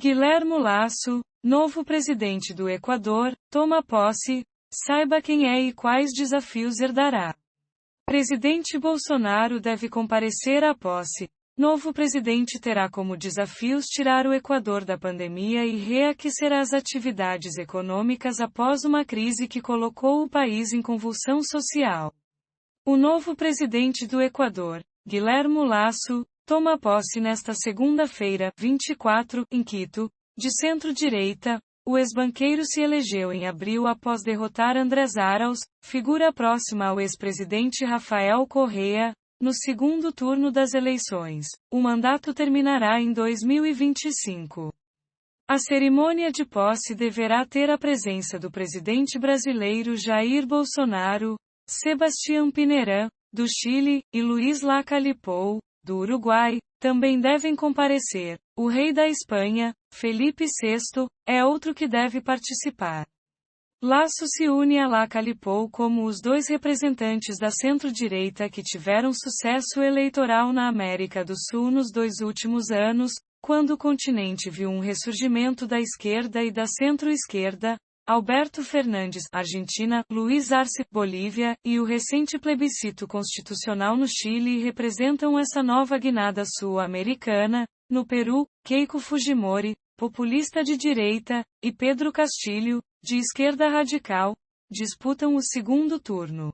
Guilherme Lasso, novo presidente do Equador, toma posse, saiba quem é e quais desafios herdará. Presidente Bolsonaro deve comparecer à posse. Novo presidente terá como desafios tirar o Equador da pandemia e reaquecer as atividades econômicas após uma crise que colocou o país em convulsão social. O novo presidente do Equador, Guilherme Lasso, toma posse nesta segunda-feira, 24, em Quito, de centro-direita. O ex-banqueiro se elegeu em abril após derrotar Andrés Arauz, figura próxima ao ex-presidente Rafael Correa, no segundo turno das eleições. O mandato terminará em 2025. A cerimônia de posse deverá ter a presença do presidente brasileiro Jair Bolsonaro, Sebastián Piñera, do Chile, e Luiz Lacalle Pou, do Uruguai. Também devem comparecer o rei da Espanha, Felipe VI, é outro que deve participar. Lasso se une a Lacalle Pou como os dois representantes da centro-direita que tiveram sucesso eleitoral na América do Sul nos 2 últimos anos, quando o continente viu um ressurgimento da esquerda e da centro-esquerda. Alberto Fernandes, Argentina, Luiz Arce, Bolívia, e o recente plebiscito constitucional no Chile representam essa nova guinada sul-americana. No Peru, Keiko Fujimori, populista de direita, e Pedro Castilho, de esquerda radical, disputam o segundo turno.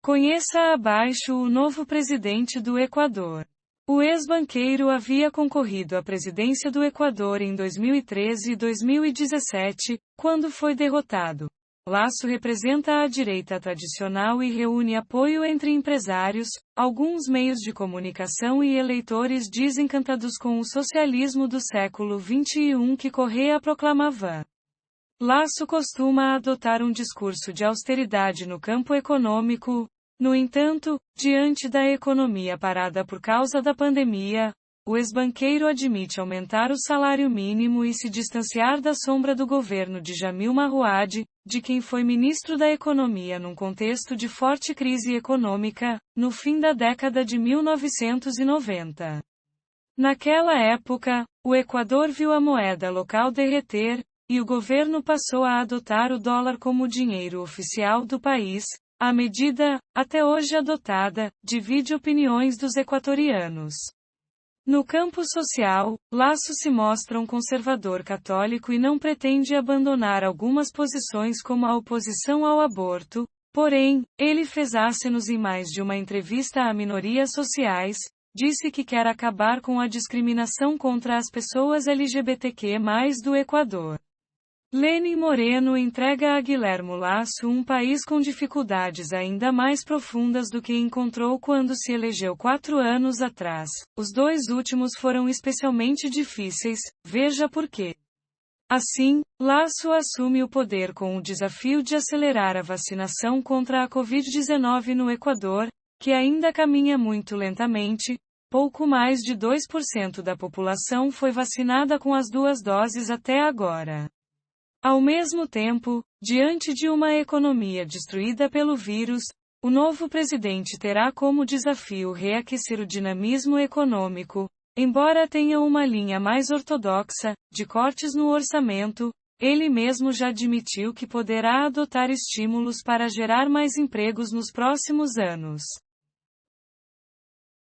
Conheça abaixo o novo presidente do Equador. O ex-banqueiro havia concorrido à presidência do Equador em 2013 e 2017, quando foi derrotado. Lasso representa a direita tradicional e reúne apoio entre empresários, alguns meios de comunicação e eleitores desencantados com o socialismo do século XXI que Correa proclamava. Lasso costuma adotar um discurso de austeridade no campo econômico. No entanto, diante da economia parada por causa da pandemia, o ex-banqueiro admite aumentar o salário mínimo e se distanciar da sombra do governo de Jamil Mahuad, de quem foi ministro da Economia num contexto de forte crise econômica, no fim da década de 1990. Naquela época, o Equador viu a moeda local derreter, e o governo passou a adotar o dólar como dinheiro oficial do país. A medida, até hoje adotada, divide opiniões dos equatorianos. No campo social, Lasso se mostra um conservador católico e não pretende abandonar algumas posições como a oposição ao aborto. Porém, ele fez acenos em mais de uma entrevista a minorias sociais, disse que quer acabar com a discriminação contra as pessoas LGBTQ+ do Equador. Lenin Moreno entrega a Guilherme Lasso um país com dificuldades ainda mais profundas do que encontrou quando se elegeu 4 anos atrás. Os 2 últimos foram especialmente difíceis, veja por quê. Assim, Lasso assume o poder com o desafio de acelerar a vacinação contra a Covid-19 no Equador, que ainda caminha muito lentamente. Pouco mais de 2% da população foi vacinada com as 2 doses até agora. Ao mesmo tempo, diante de uma economia destruída pelo vírus, o novo presidente terá como desafio reaquecer o dinamismo econômico. Embora tenha uma linha mais ortodoxa, de cortes no orçamento, ele mesmo já admitiu que poderá adotar estímulos para gerar mais empregos nos próximos anos.